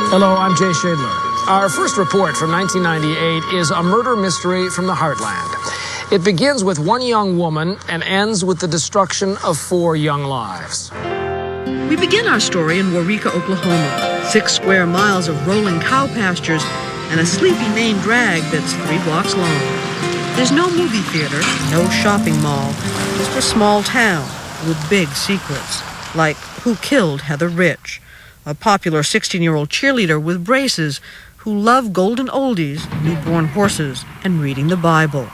Hello, I'm Jay Shadler. Our first report from 1998 is a murder mystery from the heartland. It begins with one young woman and ends with the destruction of 4 young lives. We begin our story in Waurika, Oklahoma. 6 square miles of rolling cow pastures and a sleepy main drag that's 3 blocks long. There's no movie theater, no shopping mall, just a small town with big secrets, like who killed Heather Rich, a popular 16-year-old cheerleader with braces who loved golden oldies, newborn horses, and reading the Bible.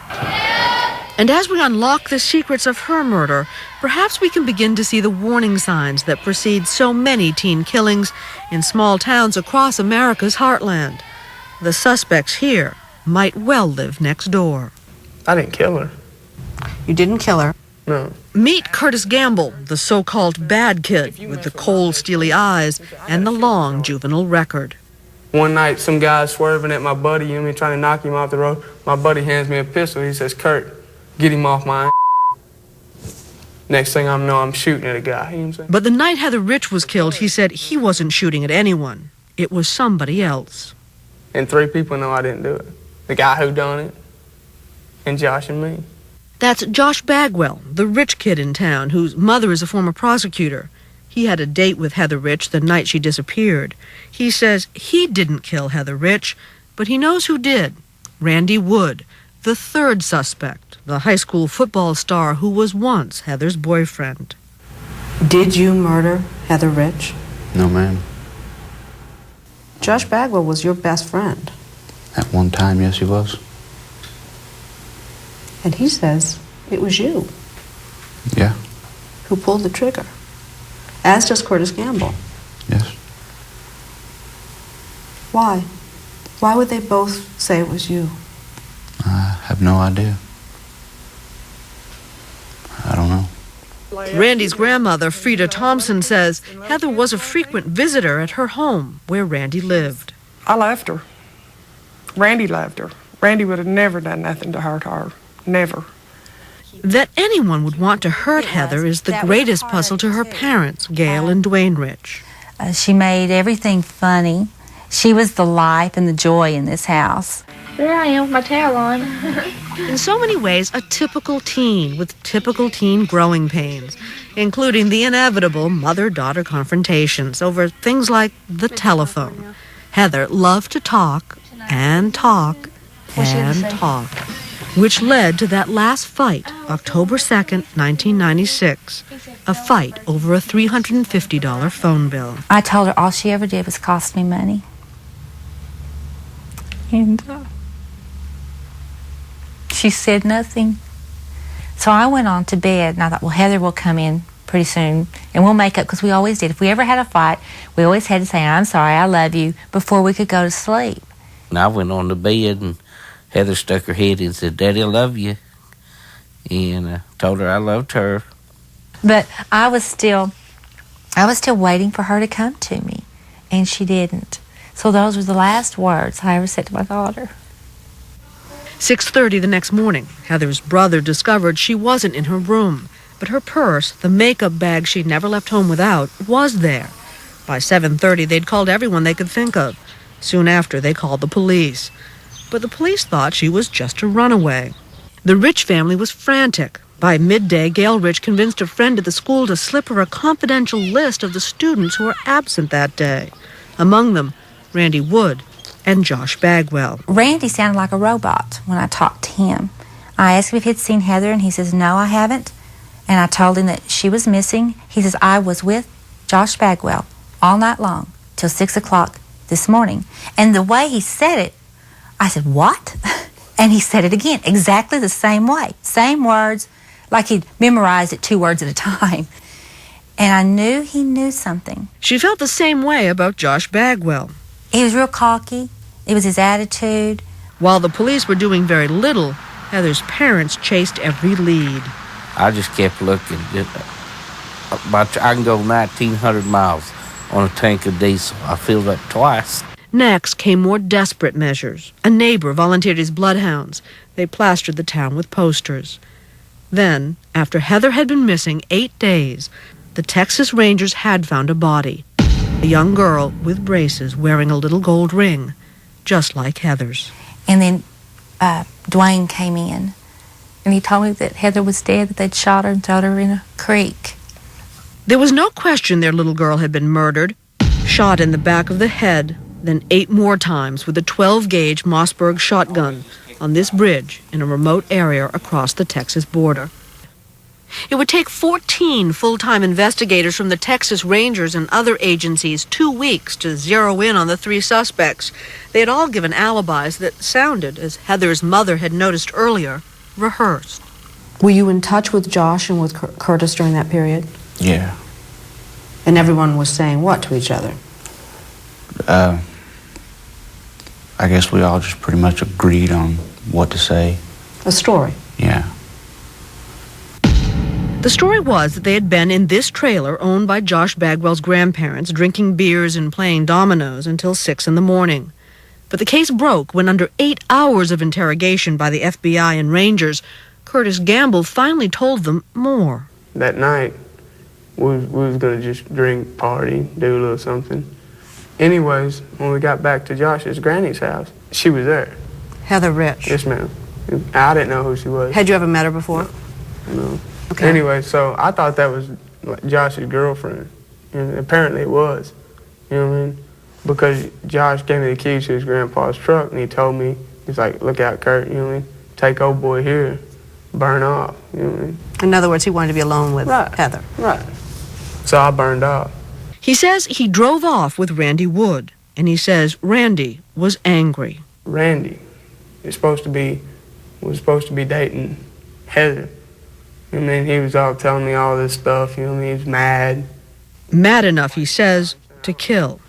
And as we unlock the secrets of her murder, perhaps we can begin to see the warning signs that precede so many teen killings in small towns across America's heartland. The suspects here might well live next door. I didn't kill her. You didn't kill her? No. Meet Curtis Gamble, the so-called bad kid with the cold, steely eyes and the long juvenile record. One night, some guy swerving at my buddy, trying to knock him off the road. My buddy hands me a pistol. He says, "Kurt, get him off my Next thing I know, I'm shooting at a guy. You know what I'm saying? But the night Heather Rich was killed, he said he wasn't shooting at anyone. It was somebody else. And 3 people know I didn't do it. The guy who done it, and Josh and me. That's Josh Bagwell, the rich kid in town whose mother is a former prosecutor. He had a date with Heather Rich the night she disappeared. He says he didn't kill Heather Rich, but he knows who did. Randy Wood, the 3rd suspect, the high school football star who was once Heather's boyfriend. Did you murder Heather Rich? No, ma'am. Josh Bagwell was your best friend. At one time, yes, he was. And he says it was you Yeah, who pulled the trigger, as does Curtis Gamble. yes. Why? Why would they both say it was you? I have no idea. I don't know. Randy's grandmother, Frida Thompson, says Heather was a frequent visitor at her home where Randy lived. I loved her. Randy loved her. Randy would have never done nothing to hurt her. Never. That anyone would want to hurt Heather is the greatest puzzle to her parents, Gail and Dwayne Rich. She made everything funny. She was the life and the joy in this house. There I am with my towel on. In so many ways, a typical teen with typical teen growing pains, including the inevitable mother-daughter confrontations over things like the telephone. Heather loved to talk and talk and talk, which led to that last fight, October 2nd, 1996, a fight over a $350 phone bill. I told her all she ever did was cost me money. And she said nothing. So I went on to bed, and I thought, well, Heather will come in pretty soon, and we'll make up, because we always did. If we ever had a fight, we always had to say, "I'm sorry, I love you," before we could go to sleep. And I went on to bed, and Heather stuck her head in and said, "Daddy, I love you." And I told her I loved her. But I was still waiting for her to come to me, and she didn't. So those were the last words I ever said to my daughter. 6:30 the next morning, Heather's brother discovered she wasn't in her room, but her purse, the makeup bag she'd never left home without, was there. By 7:30, they'd called everyone they could think of. Soon after, they called the police. But the police thought she was just a runaway. The Rich family was frantic. By midday, Gail Rich convinced a friend at the school to slip her a confidential list of the students who were absent that day. Among them, Randy Wood and Josh Bagwell. Randy sounded like a robot when I talked to him. I asked him if he'd seen Heather, and he says, "No, I haven't." And I told him that she was missing. He says, "I was with Josh Bagwell all night long till 6 o'clock this morning." And the way he said it, I said, "What?" And he said it again, exactly the same way. Same words, like he'd memorized it 2 words at a time. And I knew he knew something. She felt the same way about Josh Bagwell. He was real cocky. It was his attitude. While the police were doing very little, Heather's parents chased every lead. I just kept looking. I can go 1,900 miles on a tank of diesel. I filled up twice. Next came more desperate measures. A neighbor volunteered his bloodhounds. They plastered the town with posters. Then, after Heather had been missing 8 days, the Texas Rangers had found a body. A young girl with braces wearing a little gold ring, just like Heather's. And then Dwayne came in, and he told me that Heather was dead, that they'd shot her and thrown her in a creek. There was no question their little girl had been murdered, shot in the back of the head, then 8 more times with a 12-gauge Mossberg shotgun on this bridge in a remote area across the Texas border. It would take 14 full-time investigators from the Texas Rangers and other agencies 2 weeks to zero in on the 3 suspects. They had all given alibis that sounded, as Heather's mother had noticed earlier, rehearsed. Were you in touch with Josh and with Curtis during that period? Yeah. And everyone was saying what to each other? I guess we all just pretty much agreed on what to say. A story? Yeah. The story was that they had been in this trailer owned by Josh Bagwell's grandparents, drinking beers and playing dominoes until 6 in the morning. But the case broke when, under 8 hours of interrogation by the FBI and Rangers, Curtis Gamble finally told them more. That night, we was going to just drink, party, do a little something. Anyways, when we got back to Josh's granny's house, she was there. Heather Rich? Yes, ma'am. I didn't know who she was. Had you ever met her before? No. Okay. Anyway, so I thought that was like Josh's girlfriend. And apparently it was. You know what I mean? Because Josh gave me the keys to his grandpa's truck, and he told me, he's like, look out, Kurt, you know what I mean? Take old boy here, burn off, you know what I mean? In other words, he wanted to be alone with Heather. Right. So I burned off. He says he drove off with Randy Wood, and he says Randy was angry. Randy was supposed to be dating Heather. And then he was all telling me all this stuff, you know what I mean? He was mad. Mad enough, he says, to kill.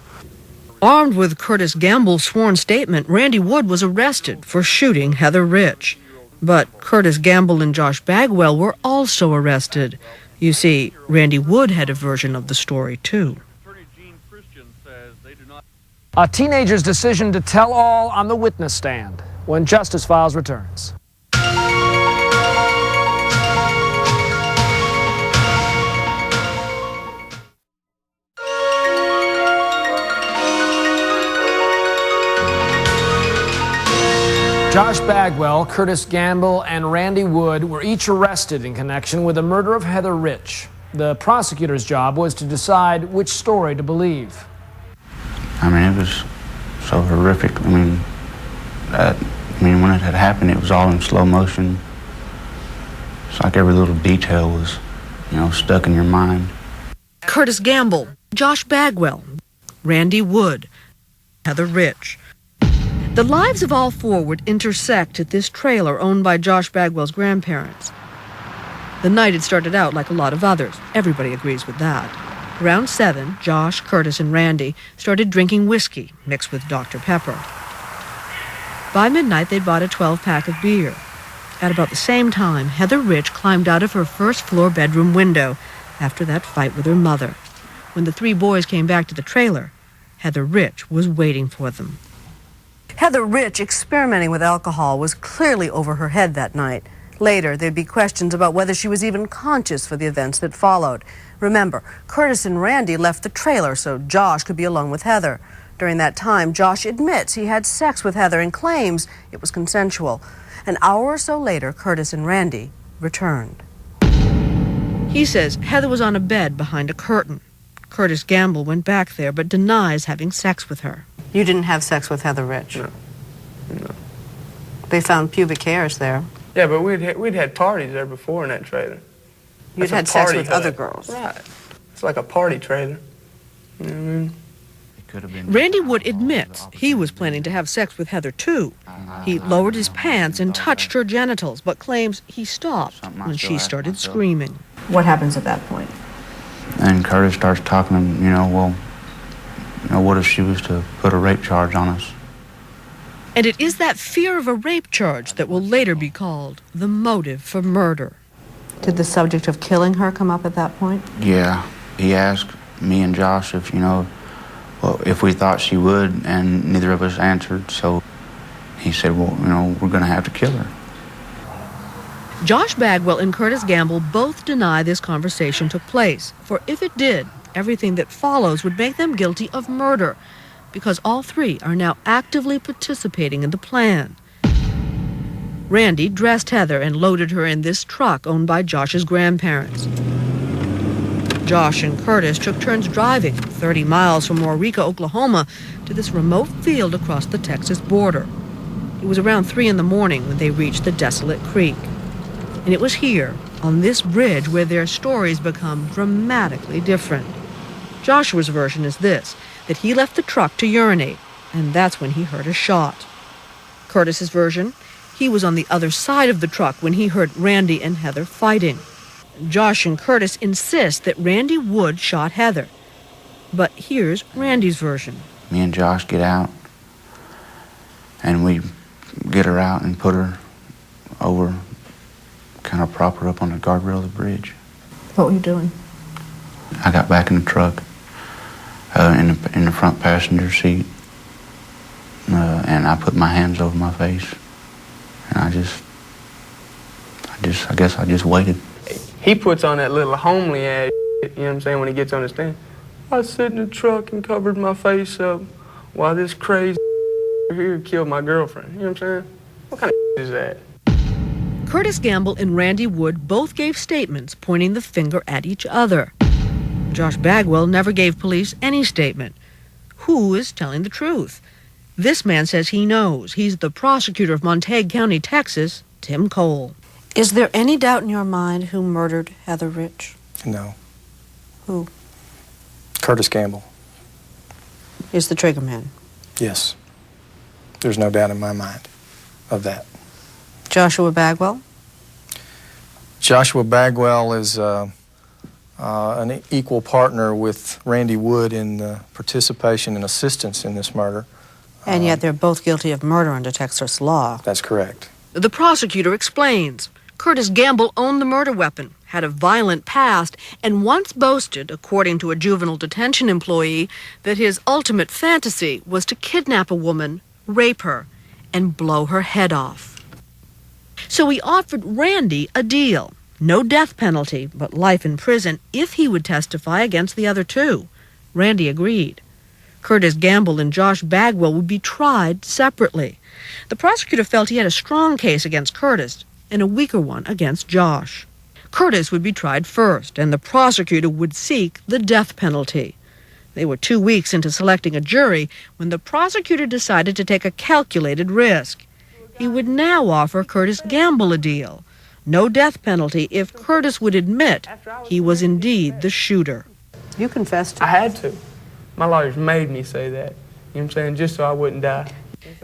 Armed with Curtis Gamble's sworn statement, Randy Wood was arrested for shooting Heather Rich. But Curtis Gamble and Josh Bagwell were also arrested. You see, Randy Wood had a version of the story, too. A teenager's decision to tell all on the witness stand when Justice Files returns. Josh Bagwell, Curtis Gamble, and Randy Wood were each arrested in connection with the murder of Heather Rich. The prosecutor's job was to decide which story to believe. I mean, it was so horrific. I mean, when it had happened, it was all in slow motion. It's like every little detail was, stuck in your mind. Curtis Gamble, Josh Bagwell, Randy Wood, Heather Rich. The lives of all 4 would intersect at this trailer owned by Josh Bagwell's grandparents. The night had started out like a lot of others. Everybody agrees with that. Around 7, Josh, Curtis, and Randy started drinking whiskey mixed with Dr. Pepper. By midnight, they'd bought a 12-pack of beer. At about the same time, Heather Rich climbed out of her first-floor bedroom window after that fight with her mother. When the 3 boys came back to the trailer, Heather Rich was waiting for them. Heather Rich, experimenting with alcohol, was clearly over her head that night. Later, there'd be questions about whether she was even conscious for the events that followed. Remember, Curtis and Randy left the trailer so Josh could be alone with Heather. During that time, Josh admits he had sex with Heather and claims it was consensual. An hour or so later, Curtis and Randy returned. He says Heather was on a bed behind a curtain. Curtis Gamble went back there but denies having sex with her. You didn't have sex with Heather Rich? No. They found pubic hairs there. Yeah, but we'd had parties there before in that trailer. You'd had sex with other girls. Right. It's like a party trailer. You know what I mean? It could have been. Randy Wood admits he was planning to have sex with Heather, too. He lowered his pants and touched her genitals, but claims he stopped when she started screaming. What happens at that point? And Curtis starts talking to him, what if she was to put a rape charge on us? And it is that fear of a rape charge that will later be called the motive for murder. Did the subject of killing her come up at that point? Yeah. He asked me and Josh if we thought she would, and neither of us answered. So he said, we're going to have to kill her. Josh Bagwell and Curtis Gamble both deny this conversation took place, for if it did, everything that follows would make them guilty of murder, because all three are now actively participating in the plan. Randy dressed Heather and loaded her in this truck owned by Josh's grandparents. Josh and Curtis took turns driving 30 miles from Eureka, Oklahoma, to this remote field across the Texas border. It was around 3 in the morning when they reached the desolate creek. And it was here, on this bridge, where their stories become dramatically different. Joshua's version is this, that he left the truck to urinate, and that's when he heard a shot. Curtis's version, he was on the other side of the truck when he heard Randy and Heather fighting. Josh and Curtis insist that Randy Wood shot Heather. But here's Randy's version. Me and Josh get out, and we get her out and put her over, kind of prop her up on the guardrail of the bridge. What were you doing? I got back in the truck, in the front passenger seat, and I put my hands over my face, and I guess I just waited. He puts on that little homely ass, you know what I'm saying, when he gets on the stand. I sit in the truck and covered my face up while this crazy here killed my girlfriend. You know what I'm saying? What kind of is that? Curtis Gamble and Randy Wood both gave statements pointing the finger at each other. Josh Bagwell never gave police any statement. Who is telling the truth? This man says he knows. He's the prosecutor of Montague County, Texas, Tim Cole. Is there any doubt in your mind who murdered Heather Rich? No. Who? Curtis Gamble. Is the trigger man? Yes. There's no doubt in my mind of that. Joshua Bagwell? Joshua Bagwell is an equal partner with Randy Wood in participation and assistance in this murder. And yet they're both guilty of murder under Texas law. That's correct. The prosecutor explains. Curtis Gamble owned the murder weapon, had a violent past, and once boasted, according to a juvenile detention employee, that his ultimate fantasy was to kidnap a woman, rape her, and blow her head off. So he offered Randy a deal. No death penalty, but life in prison if he would testify against the other two. Randy agreed. Curtis Gamble and Josh Bagwell would be tried separately. The prosecutor felt he had a strong case against Curtis and a weaker one against Josh. Curtis would be tried first, and the prosecutor would seek the death penalty. They were 2 weeks into selecting a jury when the prosecutor decided to take a calculated risk. He would now offer Curtis Gamble a deal. No death penalty if Curtis would admit he was indeed the shooter. You confessed. I had to. My lawyers made me say that, you know what I'm saying, just so I wouldn't die.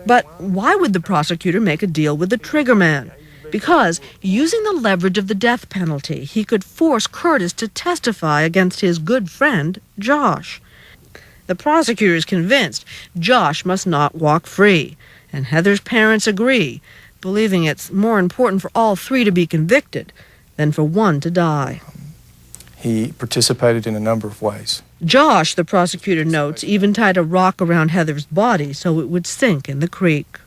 But why would the prosecutor make a deal with the trigger man? Because, using the leverage of the death penalty, he could force Curtis to testify against his good friend, Josh. The prosecutor is convinced Josh must not walk free, and Heather's parents agree, believing it's more important for all three to be convicted than for one to die. He participated in a number of ways. Josh, the prosecutor notes, even tied a rock around Heather's body so it would sink in the creek.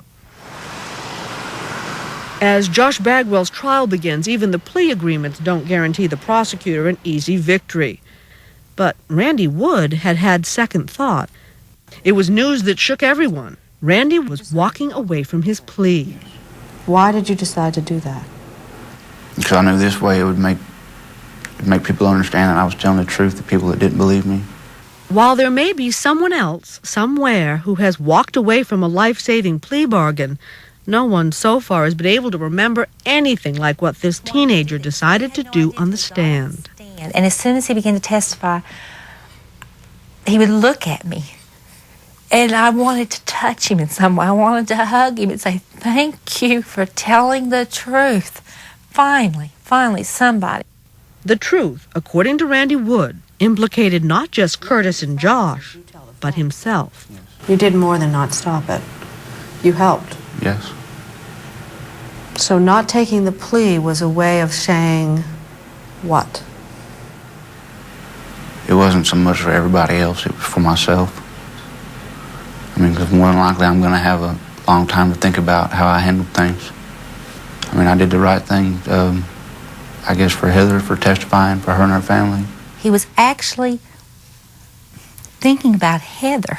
As Josh Bagwell's trial begins, even the plea agreements don't guarantee the prosecutor an easy victory. But Randy Wood had had second thought. It was news that shook everyone. Randy was walking away from his plea. Why did you decide to do that? Because I knew this way it would make people understand that I was telling the truth to people that didn't believe me. While there may be someone else, somewhere, who has walked away from a life-saving plea bargain, no one so far has been able to remember anything like what this teenager decided to do on the stand. And as soon as he began to testify, he would look at me. And I wanted to touch him in some way. I wanted to hug him and say, thank you for telling the truth. Finally, somebody. The truth, according to Randy Wood, implicated not just Curtis and Josh, but himself. You did more than not stop it. You helped. Yes. So not taking the plea was a way of saying what? It wasn't so much for everybody else, it was for myself. I mean, because more than likely I'm going to have a long time to think about how I handled things. I mean, I did the right thing, I guess, for Heather, for testifying, for her and her family. He was actually thinking about Heather,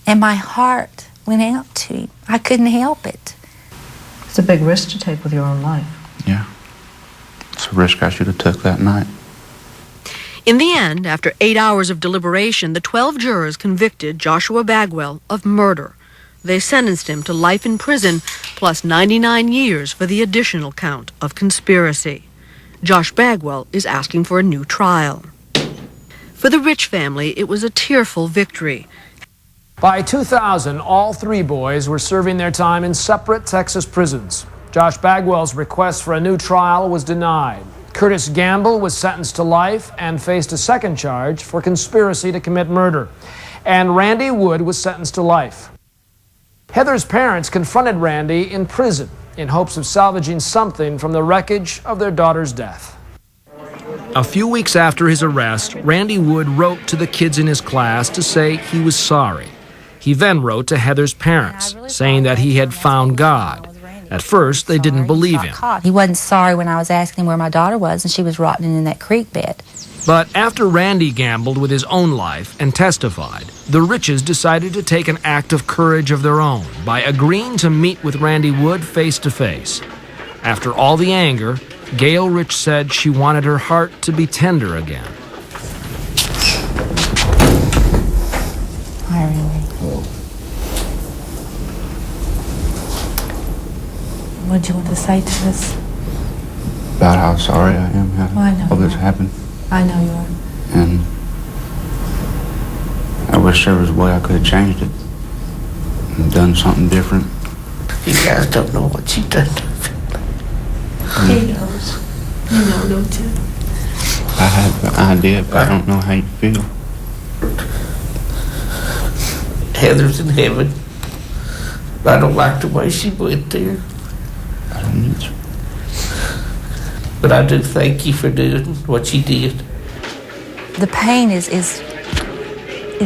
and my heart went out to him. I couldn't help it. It's a big risk to take with your own life. Yeah. It's a risk I should have took that night. In the end, after 8 hours of deliberation, the 12 jurors convicted Joshua Bagwell of murder. They sentenced him to life in prison plus 99 years for the additional count of conspiracy. Josh Bagwell is asking for a new trial. For the Rich family, it was a tearful victory. By 2000, all 3 boys were serving their time in separate Texas prisons. Josh Bagwell's request for a new trial was denied. Curtis Gamble was sentenced to life and faced a second charge for conspiracy to commit murder. And Randy Wood was sentenced to life. Heather's parents confronted Randy in prison in hopes of salvaging something from the wreckage of their daughter's death. A few weeks after his arrest, Randy Wood wrote to the kids in his class to say he was sorry. He then wrote to Heather's parents, saying that he had found God. At first, they didn't believe him. He wasn't sorry when I was asking him where my daughter was, and she was rotting in that creek bed. But after Randy gambled with his own life and testified, the Riches decided to take an act of courage of their own by agreeing to meet with Randy Wood face to face. After all the anger, Gail Rich said she wanted her heart to be tender again. Hi, Randy. What do you want to say to us? About how sorry I am how I know all this you are. happened. I know you are. And I wish there was a way I could have changed it and done something different. You guys don't know what you've done. He knows. You know, don't you? I have an idea, but I don't know how you feel. Heather's in heaven. I don't like the way she went there. I don't need to. But I do thank you for doing what you did. The pain is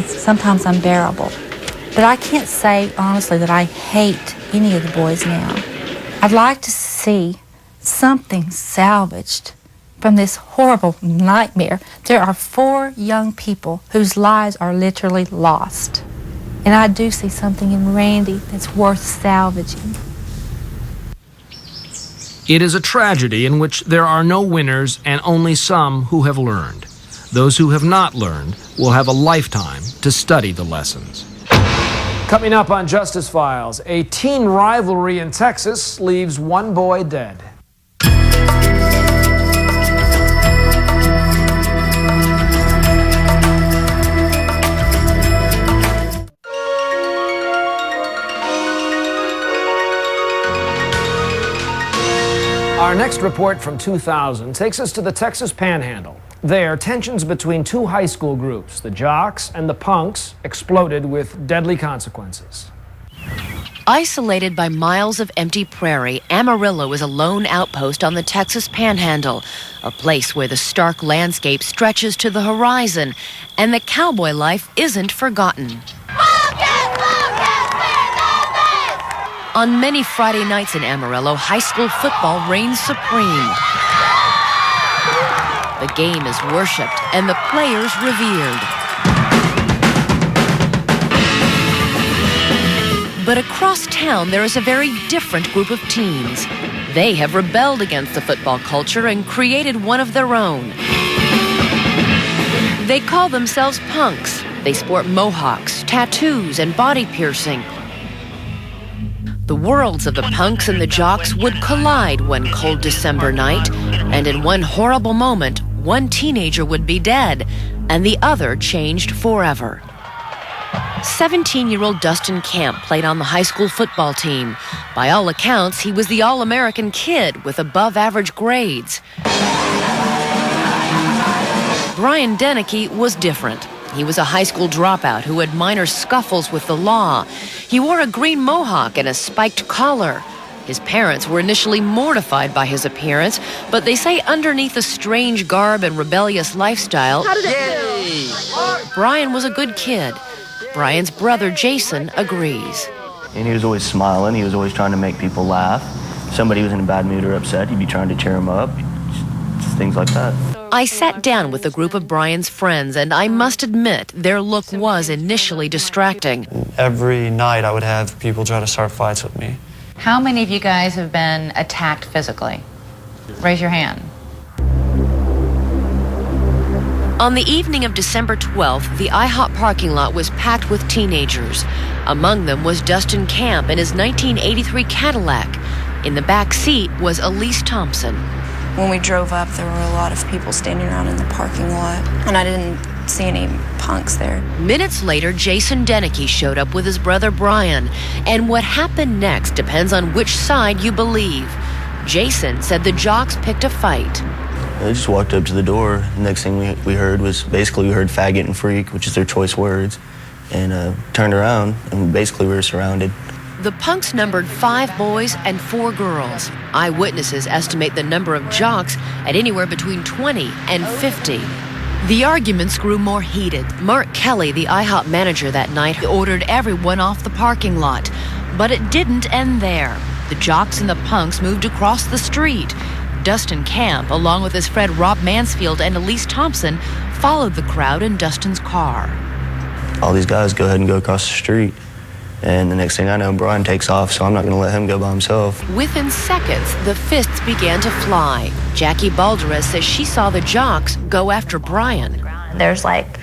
sometimes unbearable. But I can't say honestly that I hate any of the boys now. I'd like to see something salvaged from this horrible nightmare. There are 4 young people whose lives are literally lost. And I do see something in Randy that's worth salvaging. It is a tragedy in which there are no winners and only some who have learned. Those who have not learned will have a lifetime to study the lessons. Coming up on Justice Files, a teen rivalry in Texas leaves 1 boy dead. Our next report from 2000 takes us to the Texas Panhandle. There, tensions between 2 high school groups, the Jocks and the Punks, exploded with deadly consequences. Isolated by miles of empty prairie, Amarillo is a lone outpost on the Texas Panhandle, a place where the stark landscape stretches to the horizon and the cowboy life isn't forgotten. On many Friday nights in Amarillo, high school football reigns supreme. The game is worshipped and the players revered. But across town, there is a very different group of teens. They have rebelled against the football culture and created one of their own. They call themselves punks. They sport mohawks, tattoos, and body piercing. The worlds of the punks and the jocks would collide one cold December night, and in one horrible moment, one teenager would be dead, and the other changed forever. 17-year-old Dustin Camp played on the high school football team. By all accounts, he was the all-American kid with above-average grades. Brian Deneke was different. He was a high school dropout who had minor scuffles with the law. He wore a green mohawk and a spiked collar. His parents were initially mortified by his appearance, but they say underneath a strange garb and rebellious lifestyle, Brian was a good kid. Brian's brother, Jason, agrees. And he was always smiling. He was always trying to make people laugh. If somebody was in a bad mood or upset, he'd be trying to cheer them up. things like that. I sat down with a group of Brian's friends, and I must admit their look was initially distracting. Every night I would have people try to start fights with me. How many of you guys have been attacked physically? Raise your hand. On the evening of December 12th, the IHOP parking lot was packed with teenagers. Among them was Dustin Camp in his 1983 Cadillac. In the back seat was Elise Thompson. When we drove up, there were a lot of people standing around in the parking lot, and I didn't see any punks there. Minutes later, Jason Deneke showed up with his brother Brian, and what happened next depends on which side you believe. Jason said the jocks picked a fight. I just walked up to the door. The next thing we heard was basically we heard faggot and freak, which is their choice words, and turned around, and basically we were surrounded. The punks numbered 5 boys and 4 girls. Eyewitnesses estimate the number of jocks at anywhere between 20 and 50. The arguments grew more heated. Mark Kelly, the IHOP manager that night, ordered everyone off the parking lot. But it didn't end there. The jocks and the punks moved across the street. Dustin Camp, along with his friend Rob Mansfield and Elise Thompson, followed the crowd in Dustin's car. All these guys go ahead and go across the street. And the next thing I know, Brian takes off, so I'm not going to let him go by himself. Within seconds, the fists began to fly. Jackie Balderas says she saw the jocks go after Brian. There's like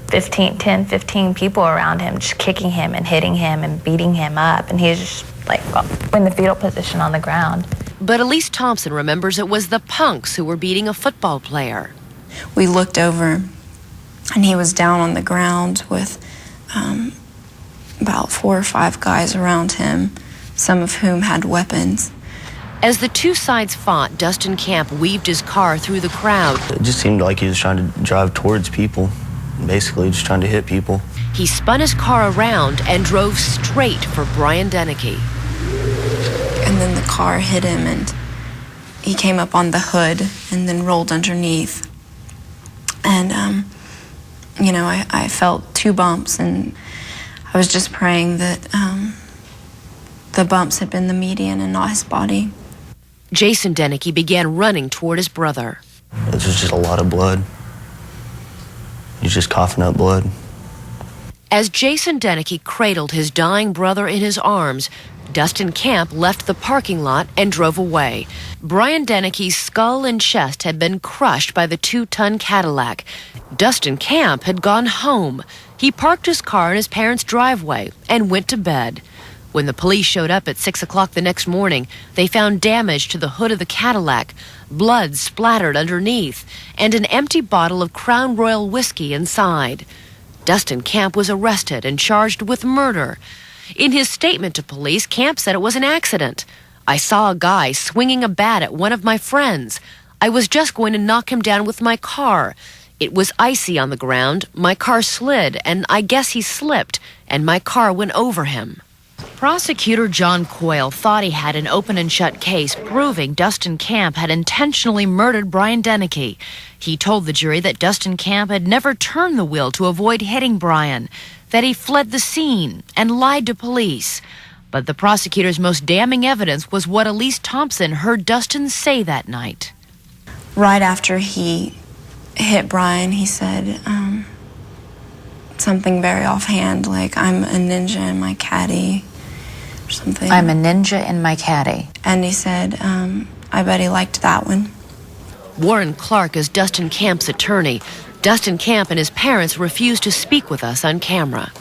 10, 15 people around him just kicking him and hitting him and beating him up. And he's just like in the fetal position on the ground. But Elise Thompson remembers it was the punks who were beating a football player. We looked over, and he was down on the ground with about 4 or 5 guys around him, some of whom had weapons. As the two sides fought, Dustin Camp weaved his car through the crowd. It just seemed like he was trying to drive towards people, basically just trying to hit people. He spun his car around and drove straight for Brian Deneke. And then the car hit him, and he came up on the hood and then rolled underneath. And, you know, I felt 2 bumps, and I was just praying that the bumps had been the median and not his body. Jason Deneke began running toward his brother. It was just a lot of blood. He was just coughing up blood. As Jason Deneke cradled his dying brother in his arms, Dustin Camp left the parking lot and drove away. Brian Deneke's skull and chest had been crushed by the 2-ton Cadillac. Dustin Camp had gone home. He parked his car in his parents' driveway and went to bed. When the police showed up at 6 o'clock the next morning, they found damage to the hood of the Cadillac, blood splattered underneath, and an empty bottle of Crown Royal whiskey inside. Dustin Camp was arrested and charged with murder. In his statement to police, Camp said it was an accident. I saw a guy swinging a bat at one of my friends. I was just going to knock him down with my car. It was icy on the ground. My car slid, and I guess he slipped, and my car went over him. Prosecutor John Coyle thought he had an open and shut case proving Dustin Camp had intentionally murdered Brian Deneke. He told the jury that Dustin Camp had never turned the wheel to avoid hitting Brian, that he fled the scene and lied to police. But the prosecutor's most damning evidence was what Elise Thompson heard Dustin say that night. Right after he hit Brian, he said something very offhand, like, "I'm a ninja in my caddy," or something. I'm a ninja in my caddy. And he said, I bet he liked that one. Warren Clark is Dustin Camp's attorney. Dustin Camp and his parents refused to speak with us on camera.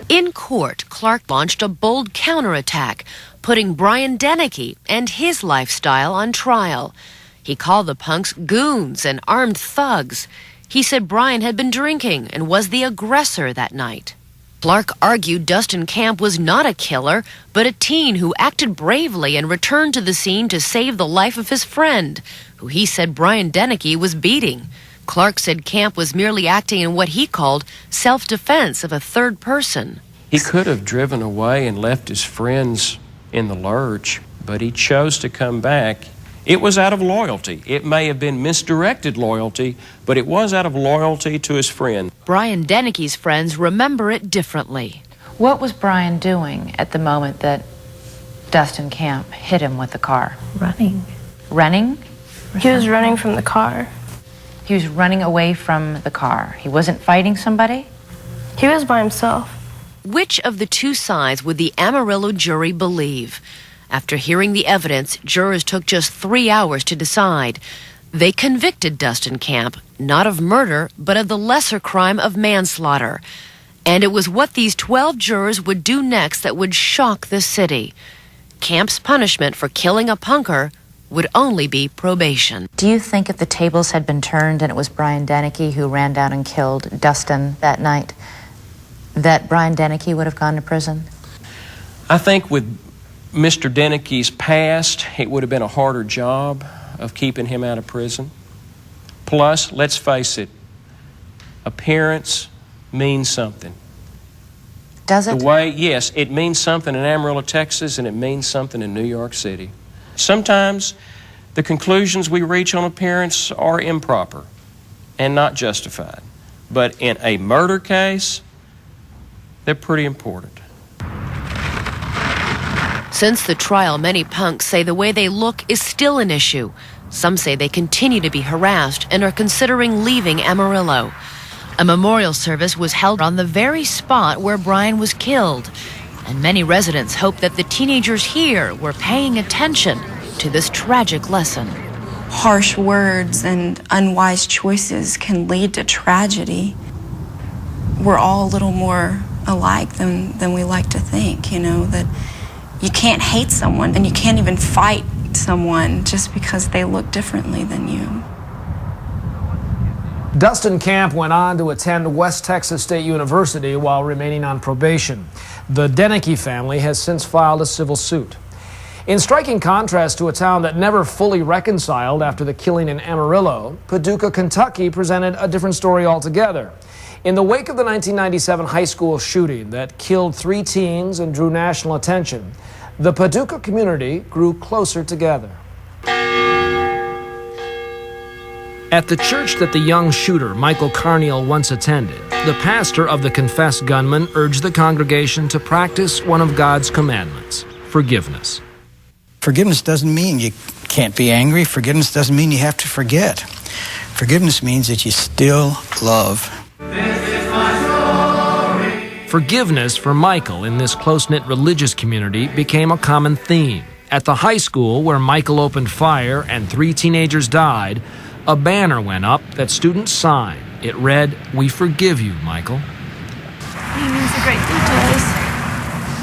In court, Clark launched a bold counterattack, putting Brian Deneke and his lifestyle on trial. He called the punks goons and armed thugs. He said Brian had been drinking and was the aggressor that night. Clark argued Dustin Camp was not a killer, but a teen who acted bravely and returned to the scene to save the life of his friend, who he said Brian Deneke was beating. Clark said Camp was merely acting in what he called self-defense of a third person. He could have driven away and left his friends in the lurch, but he chose to come back. It was out of loyalty. It may have been misdirected loyalty, but it was out of loyalty to his friend. Brian Deneke's friends remember it differently. What was Brian doing at the moment that Dustin Camp hit him with the car? Running. Running? He was running from the car. He was running away from the car. He wasn't fighting somebody? He was by himself. Which of the two sides would the Amarillo jury believe? After hearing the evidence, jurors took just 3 hours to decide. They convicted Dustin Camp, not of murder, but of the lesser crime of manslaughter. And it was what these 12 jurors would do next that would shock the city. Camp's punishment for killing a punker would only be probation. Do you think if the tables had been turned and it was Brian Deneke who ran down and killed Dustin that night, that Brian Deneke would have gone to prison? I think with Mr. Deneke's past, it would have been a harder job of keeping him out of prison. Plus, let's face it, appearance means something. Does it? Yes, it means something in Amarillo, Texas, and it means something in New York City. Sometimes the conclusions we reach on appearance are improper and not justified. But in a murder case, they're pretty important. Since the trial, many punks say the way they look is still an issue. Some say they continue to be harassed and are considering leaving Amarillo. A memorial service was held on the very spot where Brian was killed, and many residents hope that the teenagers here were paying attention to this tragic lesson. Harsh words and unwise choices can lead to tragedy. We're all a little more alike than we like to think, you know, that you can't hate someone and you can't even fight someone just because they look differently than you. Dustin Camp went on to attend West Texas State University while remaining on probation. The Deneke family has since filed a civil suit. In striking contrast to a town that never fully reconciled after the killing in Amarillo, Paducah, Kentucky presented a different story altogether. In the wake of the 1997 high school shooting that killed 3 teens and drew national attention, the Paducah community grew closer together. At the church that the young shooter, Michael Carneal, once attended, the pastor of the confessed gunman urged the congregation to practice one of God's commandments, forgiveness. Forgiveness doesn't mean you can't be angry. Forgiveness doesn't mean you have to forget. Forgiveness means that you still love. Forgiveness for Michael in this close-knit religious community became a common theme. At the high school where Michael opened fire and 3 teenagers died, a banner went up that students signed. It read, "We forgive you, Michael." He means a great deal to us.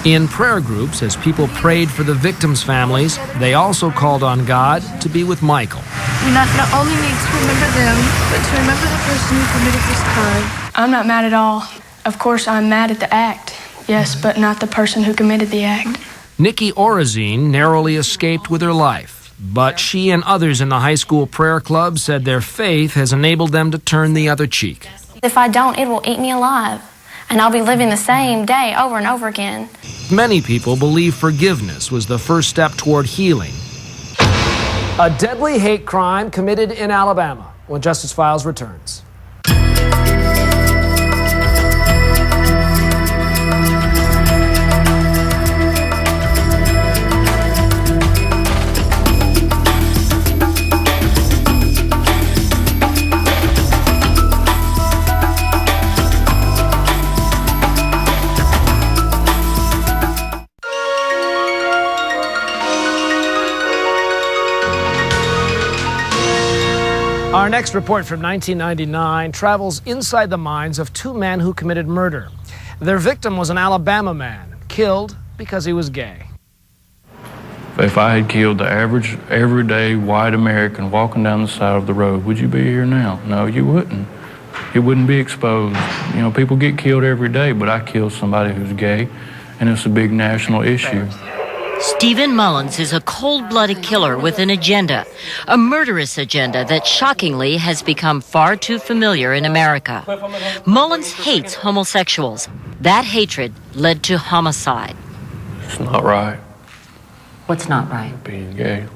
In prayer groups, as people prayed for the victims' families, they also called on God to be with Michael. We not only need to remember them, but to remember the person who committed this crime. I'm not mad at all. Of course, I'm mad at the act. Yes, but not the person who committed the act. Nikki Orazine narrowly escaped with her life, but she and others in the high school prayer club said their faith has enabled them to turn the other cheek. If I don't, it will eat me alive, and I'll be living the same day over and over again. Many people believe forgiveness was the first step toward healing. A deadly hate crime committed in Alabama when Justice Files returns. Our next report from 1999 travels inside the minds of 2 men who committed murder. Their victim was an Alabama man, killed because he was gay. If I had killed the average, everyday white American walking down the side of the road, would you be here now? No, you wouldn't. It wouldn't be exposed. You know, people get killed every day, but I killed somebody who's gay, and it's a big national issue. Stephen Mullins is a cold-blooded killer with an agenda, a murderous agenda that shockingly has become far too familiar in America. Mullins hates homosexuals. That hatred led to homicide. It's not right. What's not right? Being gay.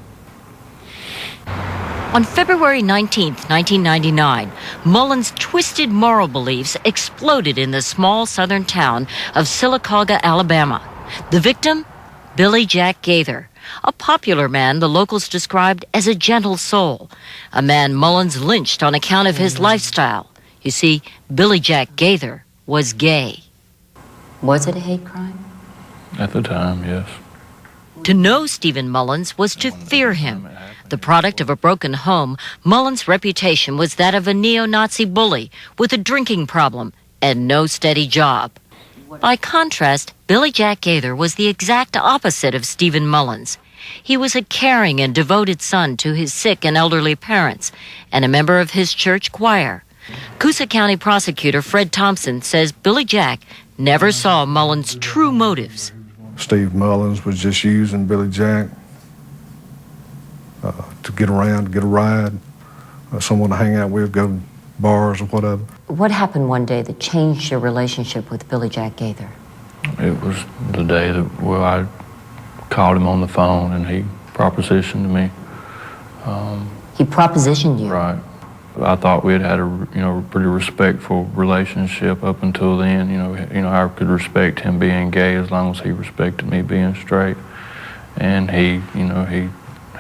On February 19, 1999, Mullins' twisted moral beliefs exploded in the small southern town of Sylacauga, Alabama. The victim? Billy Jack Gaither, a popular man the locals described as a gentle soul, a man Mullins lynched on account of his lifestyle. You see, Billy Jack Gaither was gay. Was it a hate crime? At the time, yes. To know Stephen Mullins was to fear him. The product of a broken home, Mullins' reputation was that of a neo-Nazi bully with a drinking problem and no steady job. By contrast, Billy Jack Gaither was the exact opposite of Stephen Mullins. He was a caring and devoted son to his sick and elderly parents and a member of his church choir. Coosa County prosecutor Fred Thompson says Billy Jack never saw Mullins' true motives. Steve Mullins was just using Billy Jack to get around, get a ride, someone to hang out with, go to bars or whatever. What happened one day that changed your relationship with Billy Jack Gaither? It was the day that, well, I called him on the phone and he propositioned to me. He propositioned you? Right. I thought we had had a pretty respectful relationship up until then. You know, I could respect him being gay as long as he respected me being straight. And he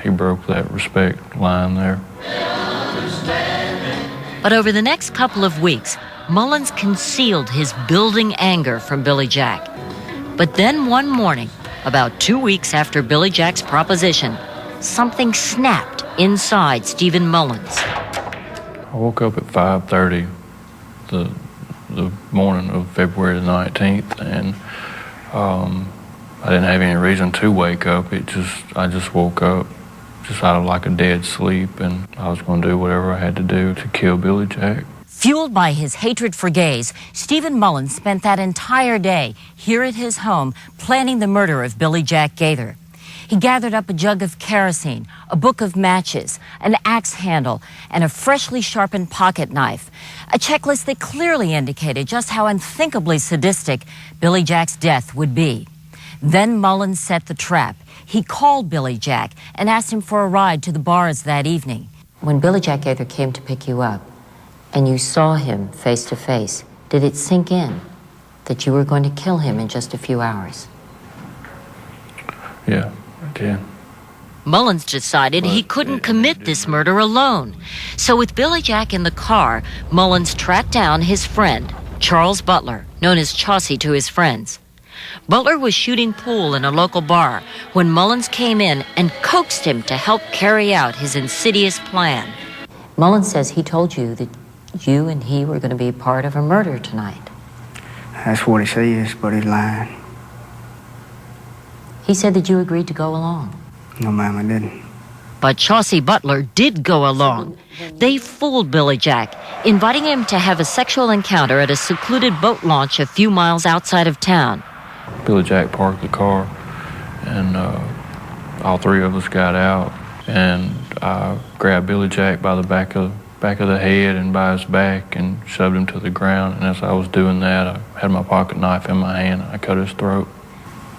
broke that respect line there. But over the next couple of weeks, Mullins concealed his building anger from Billy Jack. But then one morning, about 2 weeks after Billy Jack's proposition, something snapped inside Stephen Mullins. I woke up at 5:30 the morning of February the 19th, and I didn't have any reason to wake up. I just woke up just out of like a dead sleep, and I was going to do whatever I had to do to kill Billy Jack. Fueled by his hatred for gays, Stephen Mullins spent that entire day here at his home planning the murder of Billy Jack Gaither. He gathered up a jug of kerosene, a book of matches, an axe handle, and a freshly sharpened pocket knife. A checklist that clearly indicated just how unthinkably sadistic Billy Jack's death would be. Then Mullins set the trap. He called Billy Jack and asked him for a ride to the bars that evening. When Billy Jack Gaither came to pick you up and you saw him face to face, did it sink in that you were going to kill him in just a few hours? Yeah, I did. Mullins decided he couldn't commit this murder alone. So with Billy Jack in the car, Mullins tracked down his friend, Charles Butler, known as Chauncey to his friends. Butler was shooting pool in a local bar when Mullins came in and coaxed him to help carry out his insidious plan. Mullins says he told you that you and he were going to be part of a murder tonight. That's what he says, but he's lying. He said that you agreed to go along. No, ma'am, I didn't. But Chauncey Butler did go along. They fooled Billy Jack, inviting him to have a sexual encounter at a secluded boat launch a few miles outside of town. Billy Jack parked the car, and all three of us got out, and I grabbed Billy Jack by the back of the head and by his back and shoved him to the ground. And as I was doing that, I had my pocket knife in my hand and I cut his throat.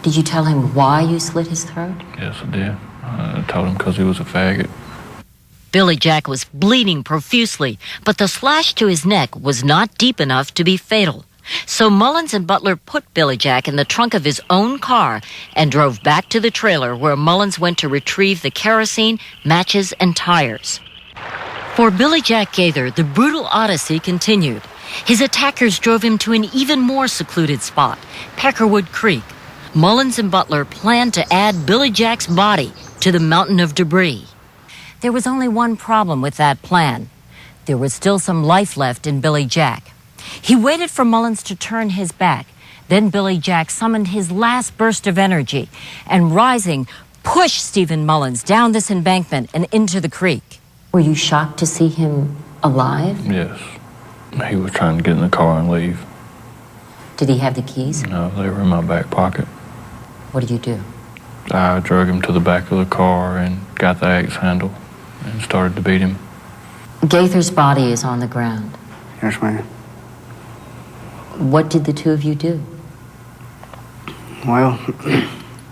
Did you tell him why you slit his throat? Yes, I did. I told him because he was a faggot. Billy Jack was bleeding profusely, but the slash to his neck was not deep enough to be fatal. So Mullins and Butler put Billy Jack in the trunk of his own car and drove back to the trailer where Mullins went to retrieve the kerosene, matches, and tires. For Billy Jack Gaither, the brutal odyssey continued. His attackers drove him to an even more secluded spot, Peckerwood Creek. Mullins and Butler planned to add Billy Jack's body to the mountain of debris. There was only one problem with that plan. There was still some life left in Billy Jack. He waited for Mullins to turn his back. Then Billy Jack summoned his last burst of energy and, rising, pushed Stephen Mullins down this embankment and into the creek. Were you shocked to see him alive? Yes. He was trying to get in the car and leave. Did he have the keys? No, they were in my back pocket. What did you do? I drug him to the back of the car and got the axe handle and started to beat him. Gaither's body is on the ground. Yes, ma'am. What did the two of you do? Well,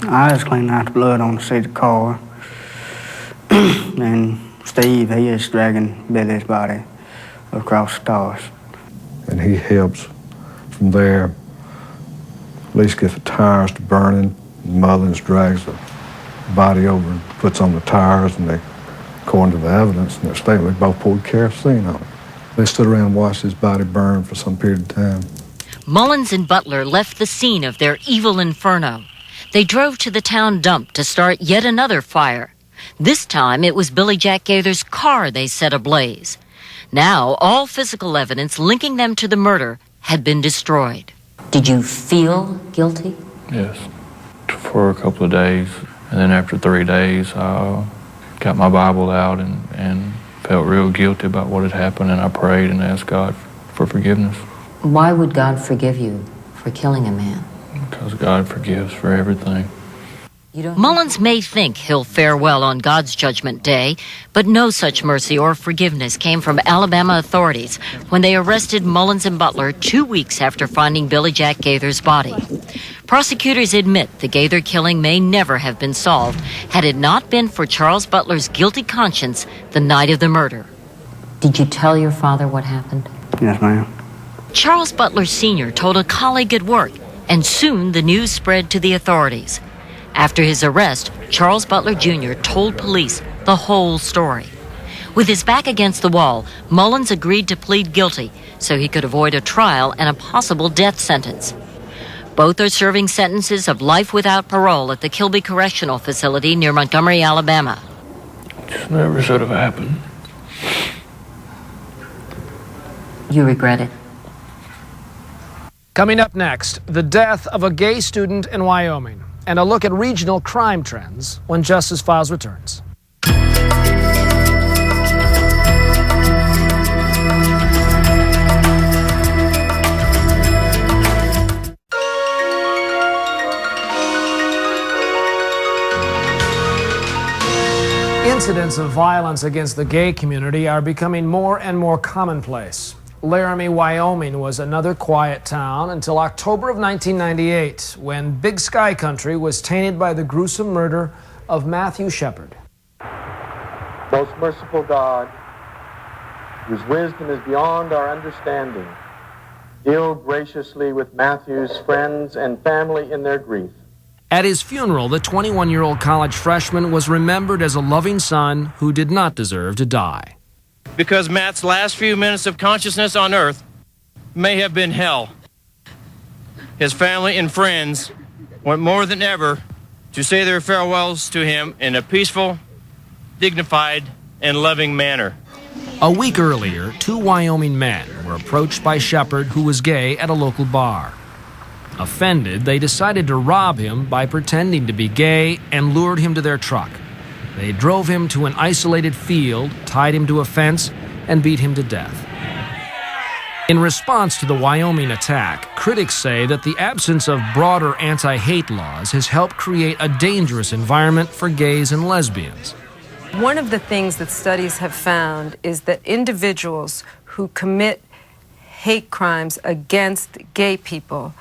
I was cleaning out the blood on the seat of the car. And Steve, he is dragging Billy's body across the stars. And he helps from there, at least get the tires to burning. Mullins drags the the body over and puts on the tires, and they, according to the evidence and their statement, they both poured kerosene on it. They stood around and watched his body burn for some period of time. Mullins and Butler left the scene of their evil inferno. They drove to the town dump to start yet another fire. This time it was Billy Jack Gaither's car they set ablaze. Now all physical evidence linking them to the murder had been destroyed. Did you feel guilty? Yes, for a couple of days. And then after 3 days, I got my Bible out and felt real guilty about what had happened, and I prayed and asked God for forgiveness. Why would God forgive you for killing a man? Because God forgives for everything. Mullins may think he'll fare well on God's judgment day, but no such mercy or forgiveness came from Alabama authorities when they arrested Mullins and Butler 2 weeks after finding Billy Jack Gaither's body. Prosecutors admit the Gaither killing may never have been solved had it not been for Charles Butler's guilty conscience the night of the murder. Did you tell your father what happened? Yes, ma'am. Charles Butler Sr. told a colleague at work, and soon the news spread to the authorities. After his arrest, Charles Butler Jr. told police the whole story. With his back against the wall, Mullins agreed to plead guilty so he could avoid a trial and a possible death sentence. Both are serving sentences of life without parole at the Kilby Correctional Facility near Montgomery, Alabama. Just never should have happened. You regret it? Coming up next, the death of a gay student in Wyoming, and a look at regional crime trends when Justice Files returns. Incidents of violence against the gay community are becoming more and more commonplace. Laramie, Wyoming was another quiet town until October of 1998, when Big Sky Country was tainted by the gruesome murder of Matthew Shepard. Most merciful God, whose wisdom is beyond our understanding, deal graciously with Matthew's friends and family in their grief. At his funeral, the 21-year-old college freshman was remembered as a loving son who did not deserve to die. Because Matt's last few minutes of consciousness on Earth may have been hell. His family and friends want more than ever to say their farewells to him in a peaceful, dignified, and loving manner. A week earlier, 2 Wyoming men were approached by Shepard, who was gay, at a local bar. Offended, they decided to rob him by pretending to be gay and lured him to their truck. They drove him to an isolated field, tied him to a fence, and beat him to death. In response to the Wyoming attack, critics say that the absence of broader anti-hate laws has helped create a dangerous environment for gays and lesbians. One of the things that studies have found is that individuals who commit hate crimes against gay people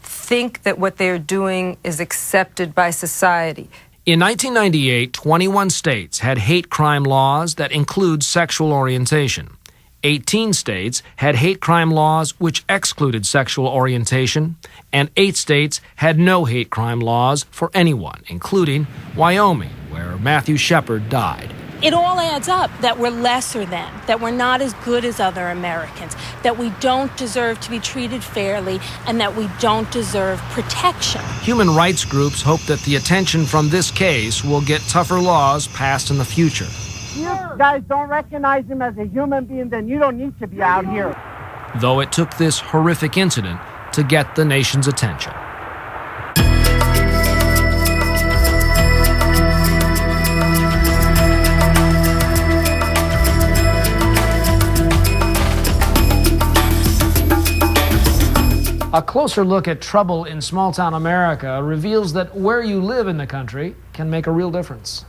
think that what they're doing is accepted by society. In 1998, 21 states had hate crime laws that include sexual orientation. 18 states had hate crime laws which excluded sexual orientation, and 8 states had no hate crime laws for anyone, including Wyoming, where Matthew Shepard died. It all adds up that we're lesser than, that we're not as good as other Americans, that we don't deserve to be treated fairly, and that we don't deserve protection. Human rights groups hope that the attention from this case will get tougher laws passed in the future. You guys don't recognize him as a human being, then you don't need to be out here. Though it took this horrific incident to get the nation's attention. A closer look at trouble in small-town America reveals that where you live in the country can make a real difference.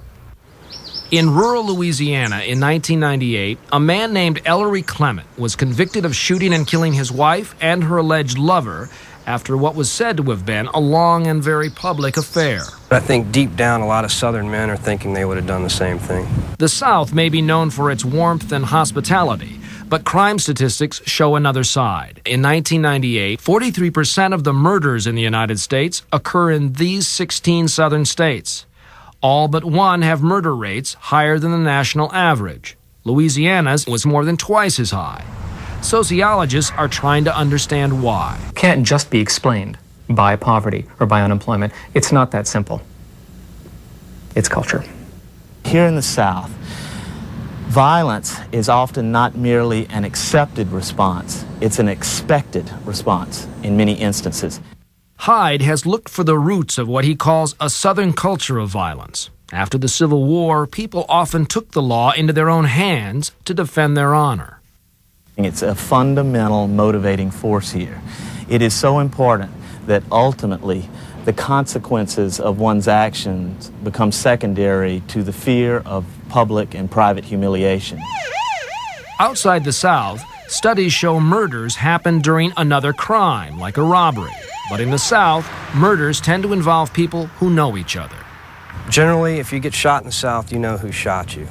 In rural Louisiana in 1998, a man named Ellery Clement was convicted of shooting and killing his wife and her alleged lover after what was said to have been a long and very public affair. I think deep down a lot of Southern men are thinking they would have done the same thing. The South may be known for its warmth and hospitality, but crime statistics show another side. In 1998, 43% of the murders in the United States occur in these 16 southern states. All but one have murder rates higher than the national average. Louisiana's was more than twice as high. Sociologists are trying to understand why. Can't just be explained by poverty or by unemployment. It's not that simple. It's culture. Here in the South, violence is often not merely an accepted response, it's an expected response in many instances. Hyde has looked for the roots of what he calls a Southern culture of violence. After the Civil War, people often took the law into their own hands to defend their honor. It's a fundamental motivating force here. It is so important that ultimately the consequences of one's actions become secondary to the fear of public and private humiliation. Outside the South, studies show murders happen during another crime, like a robbery. But in the South, murders tend to involve people who know each other. Generally, if you get shot in the South, you know who shot you,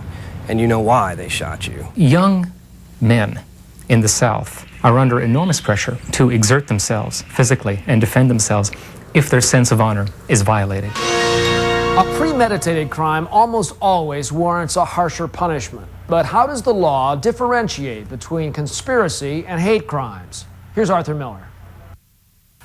and you know why they shot you. Young men in the South are under enormous pressure to exert themselves physically and defend themselves if their sense of honor is violated. A premeditated crime almost always warrants a harsher punishment. But how does the law differentiate between conspiracy and hate crimes? Here's Arthur Miller.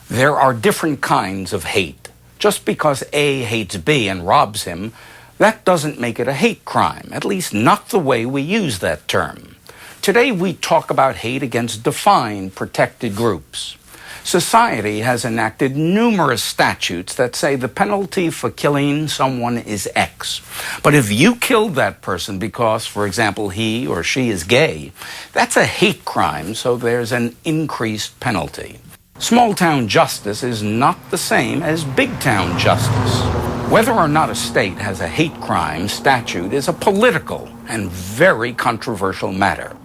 There are different kinds of hate. Just because A hates B and robs him, that doesn't make it a hate crime, at least not the way we use that term. Today we talk about hate against defined, protected groups. Society has enacted numerous statutes that say the penalty for killing someone is X. But if you killed that person because, for example, he or she is gay, that's a hate crime, so there's an increased penalty. Small-town justice is not the same as big-town justice. Whether or not a state has a hate crime statute is a political and very controversial matter.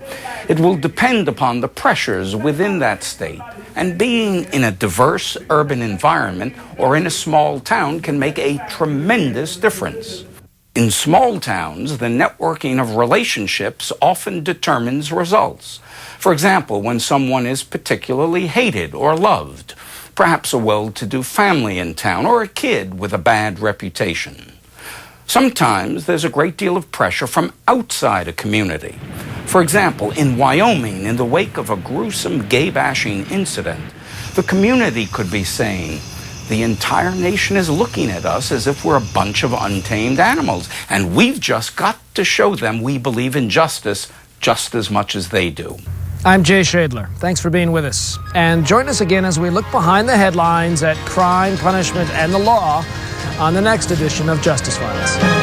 It will depend upon the pressures within that state, and being in a diverse urban environment or in a small town can make a tremendous difference. In small towns, the networking of relationships often determines results. For example, when someone is particularly hated or loved, perhaps a well-to-do family in town or a kid with a bad reputation. Sometimes there's a great deal of pressure from outside a community. For example, in Wyoming, in the wake of a gruesome gay-bashing incident, the community could be saying, the entire nation is looking at us as if we're a bunch of untamed animals, and we've just got to show them we believe in justice just as much as they do. I'm Jay Shadler. Thanks for being with us. And join us again as we look behind the headlines at crime, punishment, and the law on the next edition of Justice Files.